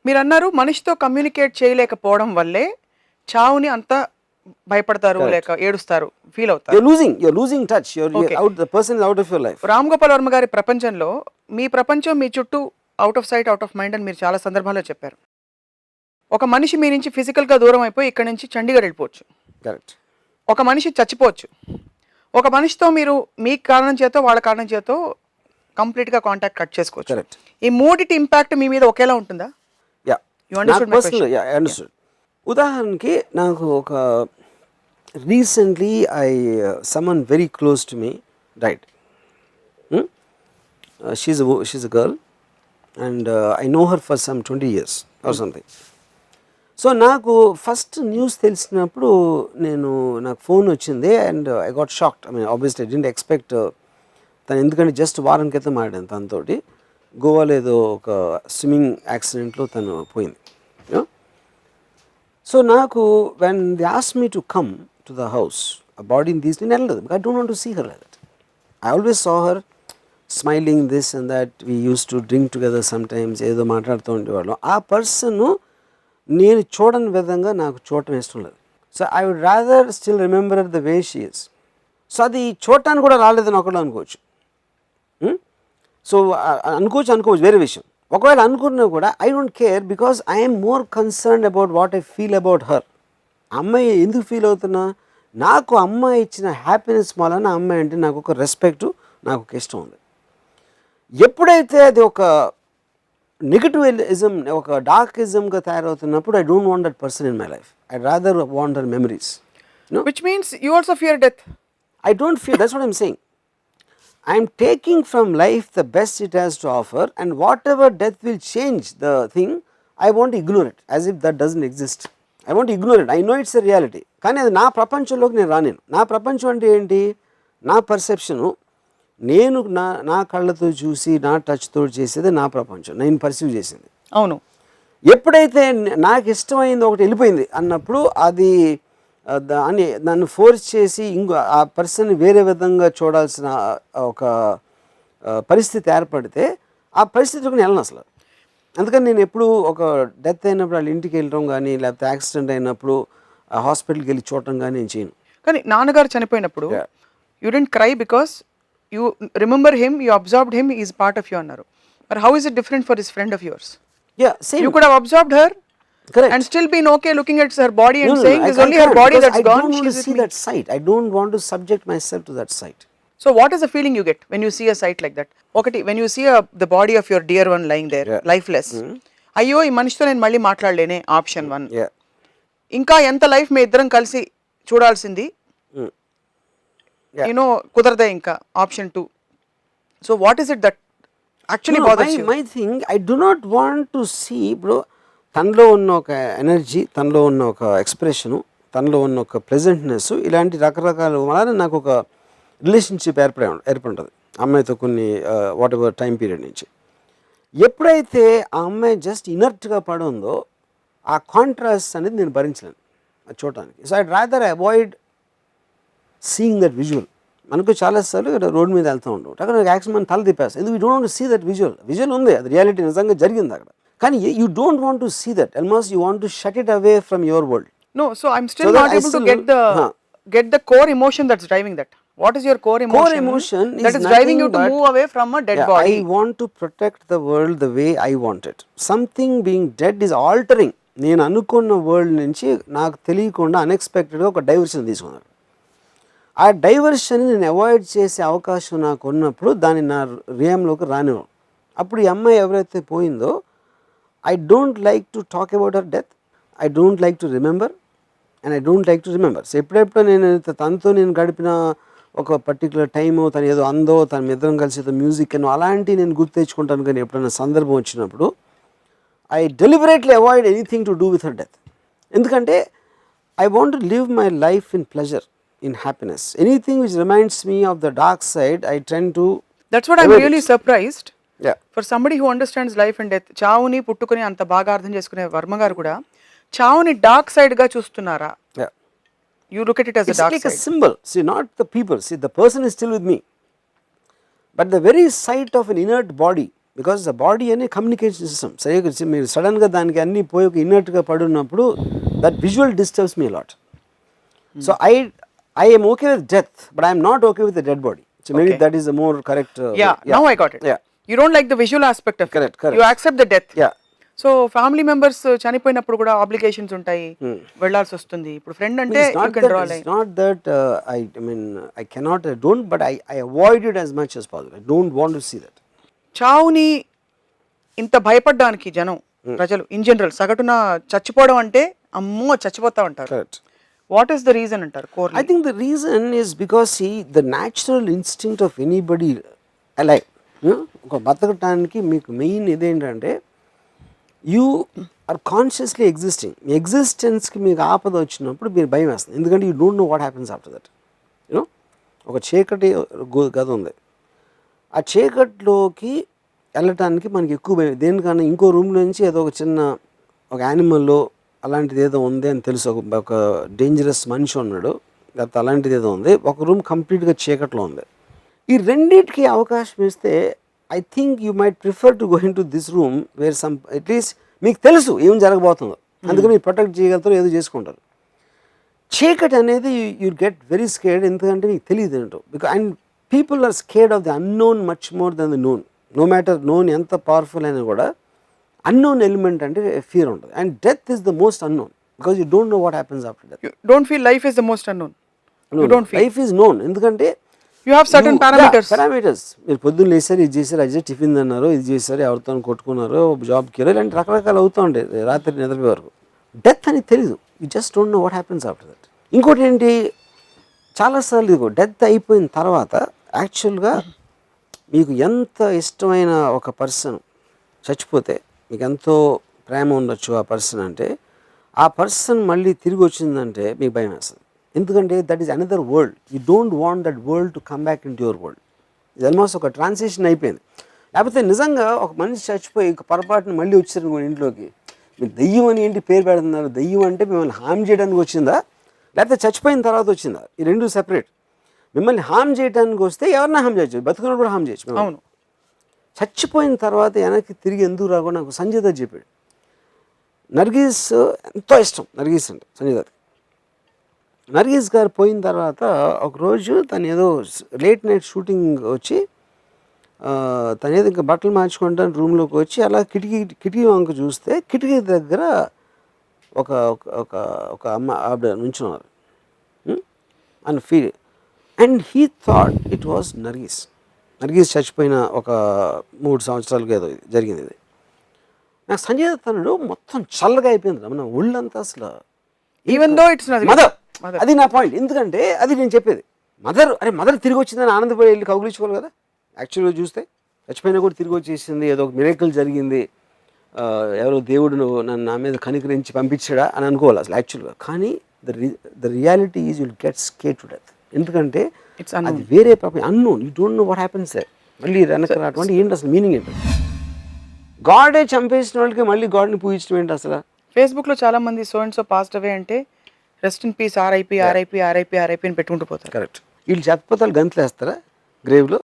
మీరన్నారు మనిషితో కమ్యూనికేట్ చేయలేకపోవడం వల్లే చావుని అంత భయపడతారు లేక ఏడుస్తారు ఫీల్ అవుతారు. you're losing touch, you're out, the person is out of your life. Ram Gopal Varma గారి ప్రపంచంలో మీ ప్రపంచం మీ చుట్టూ out of sight out of mind అని మీరు చాలా సందర్భాల్లో చెప్పారు. ఒక మనిషి మీ నుంచి ఫిజికల్గా దూరం అయిపోయి ఇక్కడ నుంచి చండీగఢ్ వెళ్ళిపోవచ్చు. కరెక్ట్. ఒక మనిషి చచ్చిపోవచ్చు. ఒక మనిషితో మీరు మీ కారణం చేతో వాళ్ళ కారణం చేతో కంప్లీట్గా కాంటాక్ట్ కట్ చేసుకోవచ్చు. కరెక్ట్. ఈ మూడిటి ఇంపాక్ట్ మీ మీద ఒకేలా ఉంటుందా? Yeah, You understood my question? I understood. ఉదాహరణకి నాకు ఒక recently someone very close to me died. She's a girl and I know her for some 20 years or something. So నాకు first news తెలిసినప్పుడు నాకు ఫోన్ వచ్చింది and I got shocked. I mean obviously I didn't expect తను, ఎందుకంటే just వారం క్రితం మాట్లాడాను తనతోటి. గోవాలో ఏదో ఒక స్విమ్మింగ్ యాక్సిడెంట్లో తను పోయింది. సో నాకు when they ask me to come to the house, ఆ బాడీని తీసుకుని వెళ్ళలేదు. I don't want to see her like that. I always saw her smiling this and that, we use to drink together sometimes, ఏదో మాట్లాడుతూ ఉండేవాళ్ళం. ఆ person నేను చూడని విధంగా నాకు చూడటం ఇష్టం లేదు. So I would rather still remember the way she is. So అది చూడటానికి కూడా రాలేదని ఒకళ్ళు అనుకోవచ్చు. సో అనుకోవచ్చు వేరే విషయం. ఒకవేళ అనుకున్నా కూడా I don't care, because I'm more concerned about what I feel about her. అమ్మాయి ఎందుకు ఫీల్ అవుతున్నా, నాకు అమ్మాయి ఇచ్చిన హ్యాపీనెస్ వలన అమ్మాయి అంటే నాకు ఒక రెస్పెక్ట్, నాకు ఒక ఇష్టం ఉంది. ఎప్పుడైతే అది ఒక నెగటివిజం, ఒక డార్కిజంగా తయారవుతున్నప్పుడు I don't want that person in my life. I rather want their memories. Which means you also fear death. I don't fear, that's what I'm saying. I'm taking from life the best it has to offer, and whatever death will change the thing, I want to ignore it as if that doesn't exist. I want to ignore it. I know it's a reality. కానీ అది నా ప్రపంచంలోకి నేను రానేను. నా ప్రపంచం అంటే ఏంటి, నా పర్సెప్షను, నేను నా కళ్ళతో చూసి నా టచ్తో చేసేది నా ప్రపంచం, నేను పర్సీవ్ చేసింది. అవును. ఎప్పుడైతే నాకు ఇష్టమైంది ఒకటి వెళ్ళిపోయింది అన్నప్పుడు అది దాన్ని నన్ను ఫోర్స్ చేసి ఆ పర్సన్ వేరే విధంగా చూడాల్సిన ఒక పరిస్థితి ఏర్పడితే ఆ పరిస్థితికి నేను వెళ్ళను అసలు. అందుకని నేను ఎప్పుడు ఒక డెత్ అయినప్పుడు వాళ్ళ ఇంటికి వెళ్ళడం కానీ, లేకపోతే యాక్సిడెంట్ అయినప్పుడు హాస్పిటల్కి వెళ్ళి చూడటం కానీ నేను చేయను. కానీ నాన్నగారు చనిపోయినప్పుడు you didn't cry because you remember him, you observed him, is part of you అన్నారు. But how is it different for this friend of yours? Yeah, same. You could have observed her. Correct. And still been okay looking at her body and saying there's only her body that's gone. I don't want to see that sight. I don't want to subject myself to that sight. So what is the feeling you get when you see a sight like that? Okay, when you see the body of your dear one lying there, lifeless. అయ్యో ఈ మనిషితో నేను మళ్ళీ మాట్లాడలేనే, option 1. ఇంకా ఎంత life మీ ఇద్దరం కలిసి చూడాల్సింది, యూనో కుదరదే ఇంకా, option 2. So what is it that actually bothers you? My thing, I do not want to see. ఇప్పుడు తనలో ఉన్న ఒక ఎనర్జీ, తనలో ఉన్న ఒక ఎక్స్ప్రెషను, తనలో ఉన్న ఒక ప్లెజెంట్నెస్, ఇలాంటి రకరకాల వలన నాకు ఒక రిలేషన్షిప్ ఏర్పడుతుంది అమ్మాయితో కొన్ని వాట్ ఎవర్ టైం పీరియడ్ నుంచి. ఎప్పుడైతే ఆ అమ్మాయి జస్ట్ ఇనర్ట్గా పడుందో ఆ కాంట్రాస్ట్ అనేది నేను భరించలేను అది చూడటానికి. So I'd rather avoid seeing that visual. మనకు చాలాసార్లు రోడ్డు మీద వెళ్తూ ఉంటాం, అక్కడ యాక్సిడెంట్ తల తిప్పేస్తాం. ఎందుకు? You don't want to see that visual ఉంది, అది రియాలిటీ నిజంగా జరిగింది అక్కడ. కానీ you don't want to see that, almost you want to shut it away from your world. No, so I'm still not able to get the core emotion that's driving that. What is your core emotion? Core emotion that is driving you to move away from a dead body. I want to protect the world the way I want it. Something being dead is altering. నేను అనుకున్న world నుంచి నాకు తెలియకుండా అన్ఎక్స్పెక్టెడ్గా ఒక diversion తీసుకున్నాను. ఆ diversion నేను అవాయిడ్ చేసే అవకాశం నాకు ఉన్నప్పుడు దాన్ని నా రియంలోకి రానివ్వను. అప్పుడు ఈ అమ్మాయి ఎవరైతే పోయిందో, I don't like to talk about her death, I don't like to remember and I don't like to remember. So ఎప్పుడెప్పుడు తనతో నేను గడిపిన ఒక పర్టికులర్ టైము, తను ఏదో అందో, తన ఇద్దరం కలిసి ఏదో మ్యూజిక్ అనో అలాంటివి నేను గుర్తు తెచ్చుకుంటాను. కానీ ఎప్పుడైనా సందర్భం వచ్చినప్పుడు I deliberately avoid anything to do with her death. ఎందుకంటే I want to live my life in pleasure, in happiness. Anything which reminds me of the dark side, I tend to. That's what I'm really surprised. Yeah. For somebody who understands life and death, చావుని పుట్టుకొని అంత బాగా అర్థం చేసుకునే వర్మ గారు కూడా చావుని dark side గా చూస్తున్నారా? Yeah. You look at it as a dark side. It's like a symbol. See, not the people. See, the person is still with me. But the very sight of an inert body because the body అనే communication system. సరిగ్గా మీరు సడన్గా దానికి అన్నీ పోయి ఒక ఇన్నట్టుగా పడున్నప్పుడు that visual disturbs me lot. So I am okay with death, but I am not okay with the dead body. So maybe that is the more correct. Now I got it. Yeah. You don't like the visual aspect of Correct, it. correct. You accept the death. Yeah. So family members చనిపోయినప్పుడు కూడా obligations ఉంటాయి, వెళ్ళాల్సి వస్తుంది. ఇప్పుడు friend అంటే you can draw line. It's not that I mean I cannot, I don't, but I avoid it as much as possible. I don't want to see that. చావుని ఇంత భయపడ్డానికి జనం ప్రజలు ఇన్ జనరల్ సగటున చచ్చిపోవడం అంటే అమ్మో చచ్చిపోతా ఉంటారు. Correct. What is the reason అంటారు core? I think the reason is because see the natural instinct of anybody alive, ఒక బతకటానికి మీకు మెయిన్ ఇదేంటంటే యూ ఆర్ కాన్షియస్లీ ఎగ్జిస్టింగ్. మీ ఎగ్జిస్టెన్స్కి మీకు ఆపద వచ్చినప్పుడు మీరు భయం వేస్తుంది, ఎందుకంటే you don't know what happens after that. You know ఒక చీకటి గది ఉంది, ఆ చీకటిలోకి వెళ్ళటానికి మనకి ఎక్కువ భయం. దేనికన్నా ఇంకో రూమ్ నుంచి ఏదో ఒక చిన్న ఒక యానిమల్లో అలాంటిది ఏదో ఉంది అని తెలుసు, ఒక డేంజరస్ మనిషి ఉన్నాడు లేకపోతే అలాంటిది ఏదో ఉంది, ఒక రూమ్ కంప్లీట్గా చీకట్లో ఉంది. ఈ రెండింటికి అవకాశం ఇస్తే I think you might prefer to go in to this room wear some at least మీకు తెలుసు ఏం జరగబోతుందో, అందుకని మీరు ప్రొటెక్ట్ చేయగలుగుతారు, ఏదో చేసుకుంటారు. చీకటి అనేది యూ గెట్ వెరీ స్కేర్డ్, ఎందుకంటే మీకు తెలియదు ఏంటో. Because and people are scared of the unknown much more than the known. No matter known ఎంత పవర్ఫుల్ అయినా కూడా అన్నోన్ ఎలిమెంట్ అంటే ఫియర్ ఉంటుంది. And death is the most unknown because you don't know what happens after death. You don't feel life is the most unknown? Life is known, ఎందుకంటే you have certain parameters. మీరు పొద్దున్న లేసారు, ఇది చేశారు, అది చేసి tiffin తిన్నారు, ఇది చేశారు, ఎవరితో కొట్టుకున్నారు, జాబ్కి వెళ్ళారు, ఇలాంటి రకరకాలు అవుతూ ఉంటాయి రాత్రి నిద్రపోయే వరకు. డెత్ అని తెలీదు, you just don't know what happens after that. ఇంకోటి ఏంటి, చాలాసార్లు ఇదిగో డెత్ అయిపోయిన తర్వాత యాక్చువల్గా మీకు ఎంత ఇష్టమైన ఒక పర్సన్ చచ్చిపోతే మీకు ఎంతో ప్రేమ ఉండొచ్చు ఆ పర్సన్ అంటే, ఆ పర్సన్ మళ్ళీ తిరిగి వచ్చిందంటే మీకు భయం వేస్తుంది, ఎందుకంటే that is another world. You don't want that world to come back in to your world. ఇది ఆల్మోస్ట్ ఒక ట్రాన్సిషన్ అయిపోయింది. లేకపోతే నిజంగా ఒక మనిషి చచ్చిపోయి పొరపాటున మళ్ళీ వచ్చారు ఇంట్లోకి, మీరు దెయ్యం అని ఏంటి పేరు పెడుతున్నారు? దెయ్యం అంటే మిమ్మల్ని హామ్ చేయడానికి వచ్చిందా లేకపోతే చచ్చిపోయిన తర్వాత వచ్చిందా? ఈ రెండు సెపరేట్. మిమ్మల్ని హామ్ చేయడానికి వస్తే ఎవరినా హామ్ చేయొచ్చు, బతుకున్నప్పుడు కూడా హామ్ చేయొచ్చు. అవును. చచ్చిపోయిన తర్వాత వెనక్కి తిరిగి ఎందుకు రాకుండా నాకు సంజయ్ దత్ చెప్పాడు. నర్గీస్ ఎంతో ఇష్టం, నర్గీస్ అంటే సంజయ్ దత్. నర్గీస్ గారు పోయిన తర్వాత ఒకరోజు తను ఏదో లేట్ నైట్ షూటింగ్ వచ్చి తను ఏదో ఇంకా బట్టలు మార్చుకుంటాను రూమ్లోకి వచ్చి అలా కిటికీ వంక చూస్తే కిటికీ దగ్గర ఒక ఒక ఒక అమ్మ ఆవిడ నుంచున్నారు and feel and he thought it was Nargis. Nargis చచ్చిపోయిన ఒక 3 సంవత్సరాలుగా ఏదో జరిగింది ఇది. నాకు సంజయ్ దత్ తనుడు మొత్తం చల్లగా అయిపోయింది మన ఒళ్ళంతా అసలు. ఈవెన్ దో ఇట్స్ మదర్, అది నా పాయింట్. ఎందుకంటే అది నేను చెప్పేది, మదర్ తిరిగి వచ్చిందని ఆనందపడి వెళ్ళి కౌగులించుకోవాలి కదా. యాక్చువల్గా చూస్తే చచ్చిపోయినా కూడా తిరిగి వచ్చేసింది, ఏదో ఒక మిరేకల్ జరిగింది, ఎవరో దేవుడు నన్ను నా మీద కనికరించి పంపించాడా అని అనుకోవాలి అసలు యాక్చువల్గా. కానీ the reality is will get scared to death, ఎందుకంటే అది వేరే ప్రపంచం, unknown. You don't know what happens there. మళ్ళీ వెనక్కి రావడం ఏంటి అసలు మీనింగ్ ఏంటి? గాడే చంపేసిన వాళ్ళకి మళ్ళీ గాడ్ని పూజించడం ఏంటి అసలు? ఫేస్బుక్లో చాలా మంది so and so passed away అంటే rest in peace RIP RIP RIP RIP అని పెట్టుకుంటూ పోతారు. కరెక్ట్. వీళ్ళు చచ్చిపోతారు గంతులు వేస్తారా గ్రేవ్లో?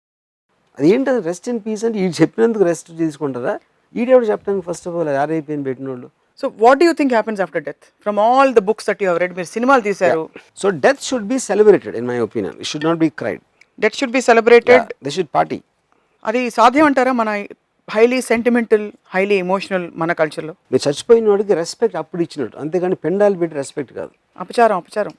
అది ఏంటది రెస్ట్ ఇన్ పీస్ అంటే? వీళ్ళు చెప్పినందుకు రెస్ట్ తీసుకుంటారా? ఈడెవడు చెప్పడానికి ఫస్ట్ ఆఫ్ ఆల్ ఆర్ఐపి అని పెట్టిన వాళ్ళు. So what do you think happens after death from all the books that you have read? మీరు సినిమాలు తీశారు. So death should be celebrated in my opinion. It should not be cried. Death should be celebrated. They should party. అది సాధ్యం అంటారా మన highly sentimental highly emotional మన కల్చర్లో? మీరు చచ్చిపోయిన వాడికి రెస్పెక్ట్ అప్పుడు ఇచ్చినట్టు, అంతేగాని పెండాలు పెట్టి రెస్పెక్ట్ కాదు. అపచారం.